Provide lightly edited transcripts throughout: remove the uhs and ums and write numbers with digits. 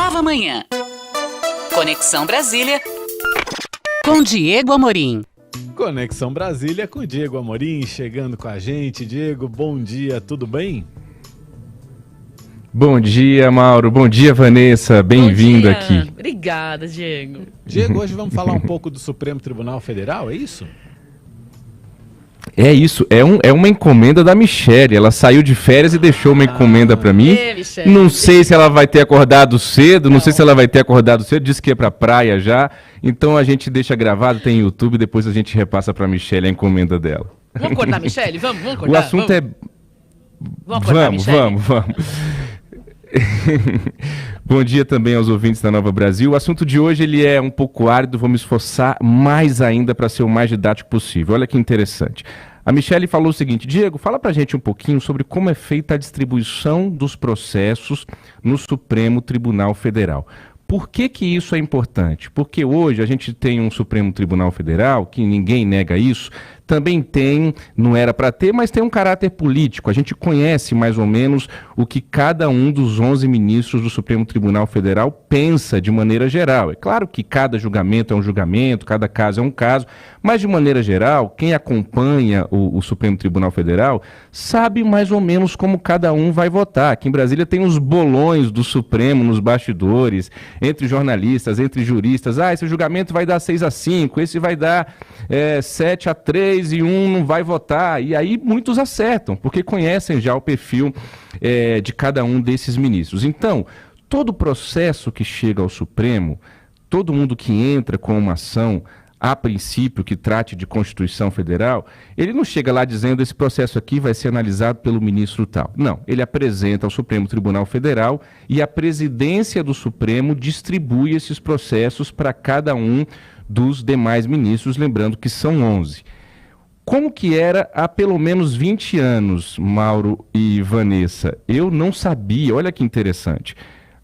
Nova Manhã. Conexão Brasília com Diego Amorim. Conexão Brasília com Diego Amorim chegando com a gente. Diego, bom dia, tudo bem? Bom dia, Mauro. Bom dia, Vanessa. Bem-vindo aqui. Obrigada, Diego. Diego, hoje vamos falar um pouco do Supremo Tribunal Federal, é isso? É isso, é uma encomenda da Michele. Ela saiu de férias e deixou uma encomenda pra mim. Não sei se ela vai ter acordado cedo, não sei se ela vai ter acordado cedo, disse que ia pra praia já. Então a gente deixa gravado, tem YouTube, depois a gente repassa pra Michele a encomenda dela. Vamos acordar, Michele? Vamos acordar? O assunto vamos. Vamos acordar, Michele? Vamos. Bom dia também aos ouvintes da Nova Brasil. O assunto de hoje ele é um pouco árido, vou me esforçar mais ainda para ser o mais didático possível. Olha que interessante. A Michele falou o seguinte: Diego, fala pra gente um pouquinho sobre como é feita a distribuição dos processos no Supremo Tribunal Federal. Por que que isso é importante? Porque hoje a gente tem um Supremo Tribunal Federal, que ninguém nega isso, também tem, não era para ter, mas tem um caráter político. A gente conhece mais ou menos o que cada um dos 11 ministros do Supremo Tribunal Federal pensa de maneira geral. É claro que cada julgamento é um julgamento, cada caso é um caso, mas de maneira geral, quem acompanha o Supremo Tribunal Federal sabe mais ou menos como cada um vai votar. Aqui em Brasília tem os bolões do Supremo nos bastidores, entre jornalistas, entre juristas. Esse julgamento vai dar 6-5, esse vai dar 7-3 e um não vai votar. E aí muitos acertam, porque conhecem já o perfil de cada um desses ministros. Então, todo processo que chega ao Supremo, todo mundo que entra com uma ação, a princípio, que trate de Constituição Federal, ele não chega lá dizendo esse processo aqui vai ser analisado pelo ministro tal. Não, ele apresenta ao Supremo Tribunal Federal e a presidência do Supremo distribui esses processos para cada um dos demais ministros, lembrando que são 11. Como que era há pelo menos 20 anos, Mauro e Vanessa? Eu não sabia, olha que interessante.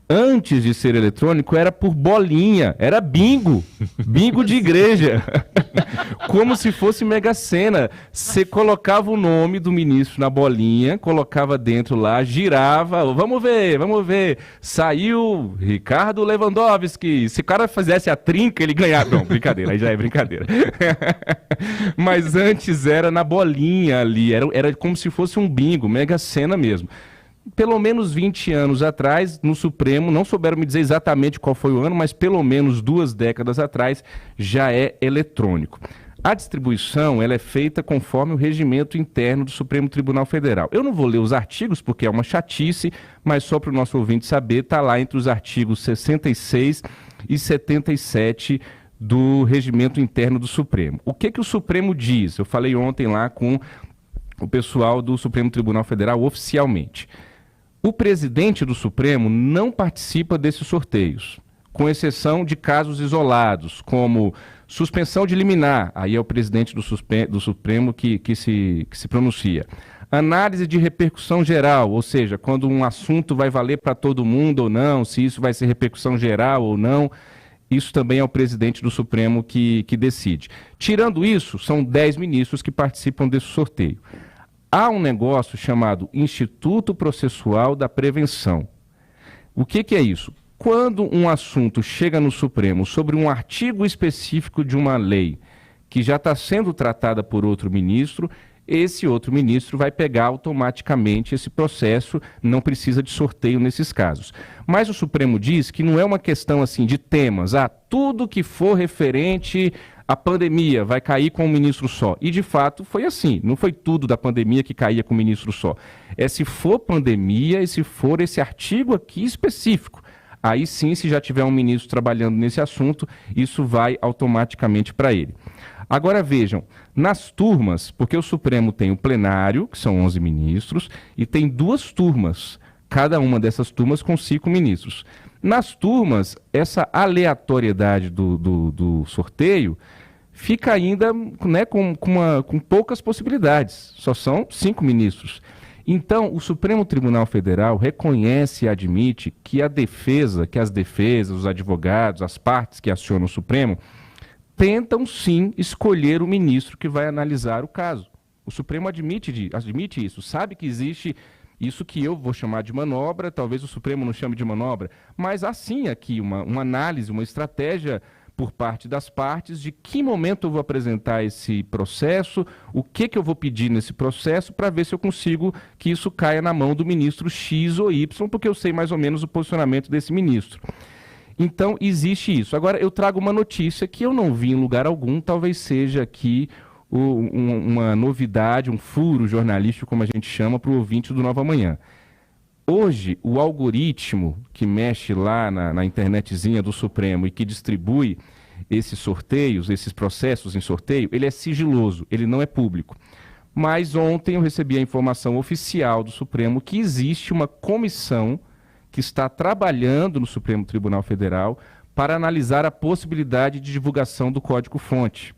Antes de ser eletrônico, era por bolinha, era bingo de igreja, como se fosse Mega Sena. Você colocava o nome do ministro na bolinha, colocava dentro lá, girava, vamos ver, saiu Ricardo Lewandowski. Se o cara fizesse a trinca, ele ganhava. Não, brincadeira, aí já é brincadeira. Mas antes era na bolinha ali, era como se fosse um bingo, Mega Sena mesmo. Pelo menos 20 anos atrás, no Supremo, não souberam me dizer exatamente qual foi o ano, mas pelo menos 2 décadas atrás, já é eletrônico. A distribuição ela é feita conforme o regimento interno do Supremo Tribunal Federal. Eu não vou ler os artigos, porque é uma chatice, mas só para o nosso ouvinte saber, está lá entre os artigos 66 e 77 do regimento interno do Supremo. O que o Supremo diz? Eu falei ontem lá com o pessoal do Supremo Tribunal Federal oficialmente. O presidente do Supremo não participa desses sorteios, com exceção de casos isolados, como suspensão de liminar, aí é o presidente do Supremo que se pronuncia. Análise de repercussão geral, ou seja, quando um assunto vai valer para todo mundo ou não, se isso vai ser repercussão geral ou não, isso também é o presidente do Supremo que decide. Tirando isso, são 10 ministros que participam desse sorteio. Há um negócio chamado Instituto Processual da Prevenção. O que é isso? Quando um assunto chega no Supremo sobre um artigo específico de uma lei que já está sendo tratada por outro ministro, esse outro ministro vai pegar automaticamente esse processo, não precisa de sorteio nesses casos. Mas o Supremo diz que não é uma questão assim de temas, tudo que for referente à pandemia vai cair com um ministro só. E de fato foi assim, não foi tudo da pandemia que caía com um ministro só. Se for pandemia e se for esse artigo aqui específico. Aí sim, se já tiver um ministro trabalhando nesse assunto, isso vai automaticamente para ele. Agora vejam, nas turmas, porque o Supremo tem o plenário, que são 11 ministros, e tem 2 turmas, cada uma dessas turmas com 5 ministros. Nas turmas, essa aleatoriedade do sorteio fica ainda com poucas possibilidades, só são 5 ministros. Então, o Supremo Tribunal Federal reconhece e admite que as defesas, os advogados, as partes que acionam o Supremo, tentam sim escolher o ministro que vai analisar o caso. O Supremo admite isso, sabe que existe Isso que eu vou chamar de manobra, talvez o Supremo não chame de manobra, mas há sim aqui uma análise, uma estratégia por parte das partes de que momento eu vou apresentar esse processo, o que eu vou pedir nesse processo para ver se eu consigo que isso caia na mão do ministro X ou Y, porque eu sei mais ou menos o posicionamento desse ministro. Então, existe isso. Agora, eu trago uma notícia que eu não vi em lugar algum, talvez seja aqui uma novidade, um furo jornalístico, como a gente chama, para o ouvinte do Nova Manhã. Hoje, o algoritmo que mexe lá na internetzinha do Supremo e que distribui esses sorteios, esses processos em sorteio, ele é sigiloso, ele não é público. Mas ontem eu recebi a informação oficial do Supremo que existe uma comissão que está trabalhando no Supremo Tribunal Federal para analisar a possibilidade de divulgação do código-fonte.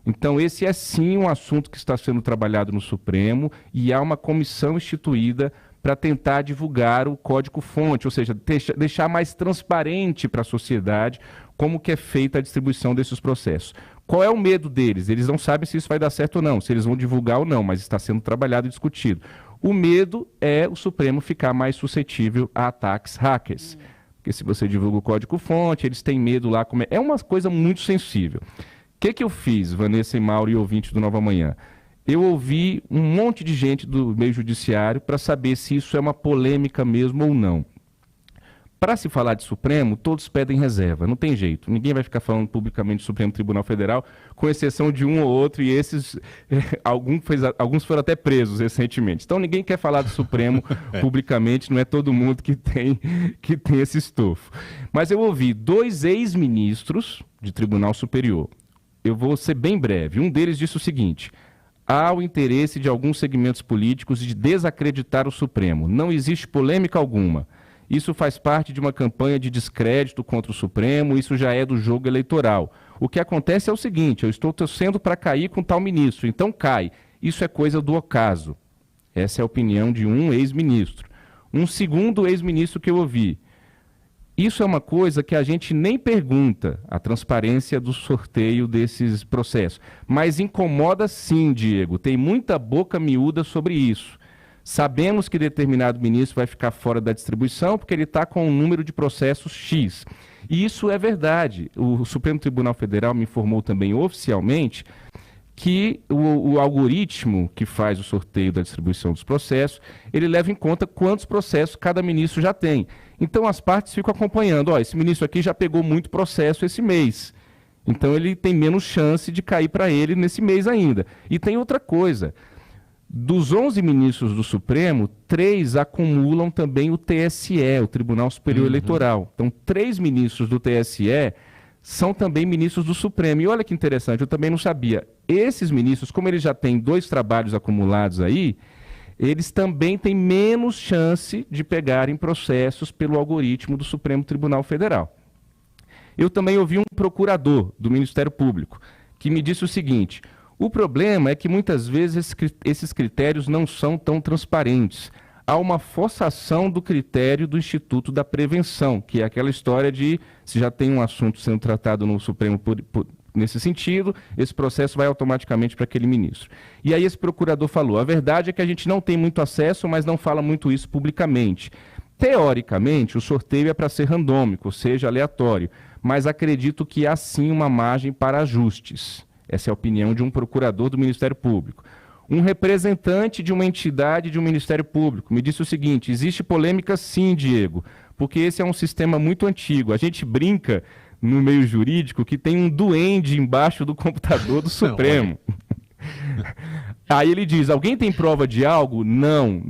Então, esse é sim um assunto que está sendo trabalhado no Supremo e há uma comissão instituída para tentar divulgar o código-fonte, ou seja, deixar mais transparente para a sociedade como que é feita a distribuição desses processos. Qual é o medo deles? Eles não sabem se isso vai dar certo ou não, se eles vão divulgar ou não, mas está sendo trabalhado e discutido. O medo é o Supremo ficar mais suscetível a ataques hackers. Porque se você divulga o código-fonte, eles têm medo lá. É uma coisa muito sensível. O que eu fiz, Vanessa e Mauro e ouvintes do Nova Manhã? Eu ouvi um monte de gente do meio judiciário para saber se isso é uma polêmica mesmo ou não. Para se falar de Supremo, todos pedem reserva, não tem jeito. Ninguém vai ficar falando publicamente do Supremo Tribunal Federal, com exceção de um ou outro, e esses, alguns foram até presos recentemente. Então ninguém quer falar do Supremo publicamente, não é todo mundo que tem esse estofo. Mas eu ouvi 2 ex-ministros de Tribunal Superior. Eu vou ser bem breve. Um deles disse o seguinte: há o interesse de alguns segmentos políticos de desacreditar o Supremo. Não existe polêmica alguma. Isso faz parte de uma campanha de descrédito contra o Supremo, isso já é do jogo eleitoral. O que acontece é o seguinte: eu estou torcendo para cair com tal ministro, então cai. Isso é coisa do ocaso. Essa é a opinião de um ex-ministro. Um segundo ex-ministro que eu ouvi: isso é uma coisa que a gente nem pergunta, a transparência do sorteio desses processos. Mas incomoda sim, Diego. Tem muita boca miúda sobre isso. Sabemos que determinado ministro vai ficar fora da distribuição porque ele está com um número de processos X. E isso é verdade. O Supremo Tribunal Federal me informou também oficialmente que o algoritmo que faz o sorteio da distribuição dos processos, ele leva em conta quantos processos cada ministro já tem. Então as partes ficam acompanhando, esse ministro aqui já pegou muito processo esse mês, então ele tem menos chance de cair para ele nesse mês ainda. E tem outra coisa, dos 11 ministros do Supremo, 3 acumulam também o TSE, o Tribunal Superior Eleitoral. Então 3 ministros do TSE são também ministros do Supremo. E olha que interessante, eu também não sabia. Esses ministros, como eles já têm 2 trabalhos acumulados aí, eles também têm menos chance de pegarem processos pelo algoritmo do Supremo Tribunal Federal. Eu também ouvi um procurador do Ministério Público que me disse o seguinte: o problema é que muitas vezes esses critérios não são tão transparentes. Há uma forçação do critério do Instituto da Prevenção, que é aquela história de, se já tem um assunto sendo tratado no Supremo nesse sentido, esse processo vai automaticamente para aquele ministro. E aí esse procurador falou: a verdade é que a gente não tem muito acesso, mas não fala muito isso publicamente. Teoricamente, o sorteio é para ser randômico, ou seja, aleatório, mas acredito que há sim uma margem para ajustes. Essa é a opinião de um procurador do Ministério Público. Um representante de uma entidade de um Ministério Público me disse o seguinte: existe polêmica sim, Diego, porque esse é um sistema muito antigo. A gente brinca no meio jurídico que tem um duende embaixo do computador do Supremo. Aí ele diz: alguém tem prova de algo? Não.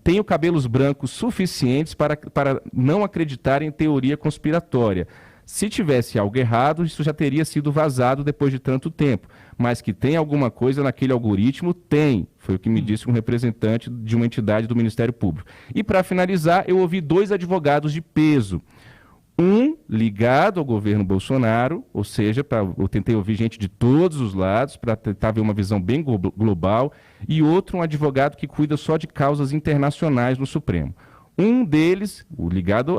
Tenho cabelos brancos suficientes para não acreditar em teoria conspiratória. Se tivesse algo errado, isso já teria sido vazado depois de tanto tempo. Mas que tem alguma coisa naquele algoritmo, tem. Foi o que me disse um representante de uma entidade do Ministério Público. E para finalizar, eu ouvi 2 advogados de peso. Um ligado ao governo Bolsonaro, ou seja, eu tentei ouvir gente de todos os lados para tentar ver uma visão bem global, e outro, um advogado que cuida só de causas internacionais no Supremo. Um deles, o ligado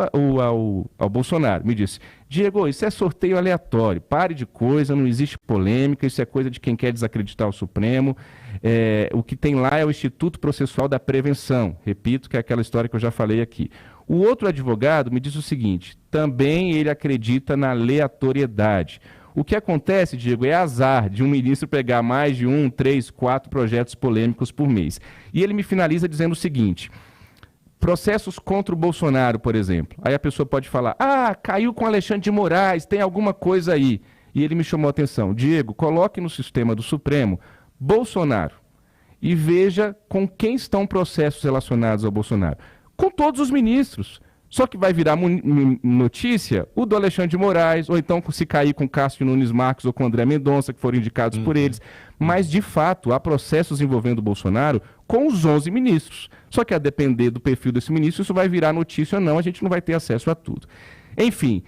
ao Bolsonaro, me disse: Diego, isso é sorteio aleatório, pare de coisa, não existe polêmica, isso é coisa de quem quer desacreditar o Supremo. O que tem lá é o Instituto Processual da Prevenção. Repito que é aquela história que eu já falei aqui. O outro advogado me disse o seguinte: também ele acredita na aleatoriedade. O que acontece, Diego, é azar de um ministro pegar mais de 1, 3, 4 projetos polêmicos por mês. E ele me finaliza dizendo o seguinte: processos contra o Bolsonaro, por exemplo. Aí a pessoa pode falar: caiu com Alexandre de Moraes, tem alguma coisa aí. E ele me chamou a atenção: Diego, coloque no sistema do Supremo Bolsonaro e veja com quem estão processos relacionados ao Bolsonaro. Com todos os ministros. Só que vai virar notícia o do Alexandre de Moraes, ou então se cair com Cássio Nunes Marques ou com André Mendonça, que foram indicados por eles. Mas, de fato, há processos envolvendo o Bolsonaro com os 11 ministros. Só que a depender do perfil desse ministro, isso vai virar notícia ou não, a gente não vai ter acesso a tudo. Enfim,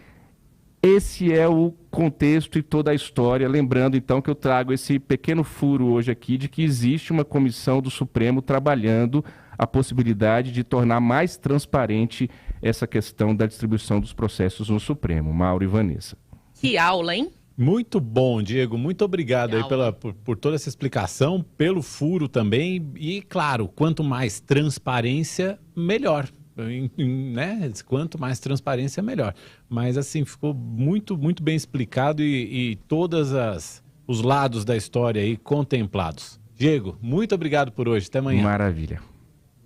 esse é o contexto e toda a história. Lembrando, então, que eu trago esse pequeno furo hoje aqui de que existe uma comissão do Supremo trabalhando a possibilidade de tornar mais transparente essa questão da distribuição dos processos no Supremo. Mauro e Vanessa. Que aula, hein? Muito bom, Diego. Muito obrigado aí por toda essa explicação, pelo furo também. E, claro, quanto mais transparência, melhor. Né? Quanto mais transparência, melhor. Mas, assim, ficou muito, muito bem explicado e todos os lados da história aí contemplados. Diego, muito obrigado por hoje. Até amanhã. Maravilha.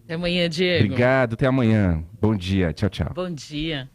Até amanhã, Diego. Obrigado, até amanhã. Bom dia, tchau, tchau. Bom dia.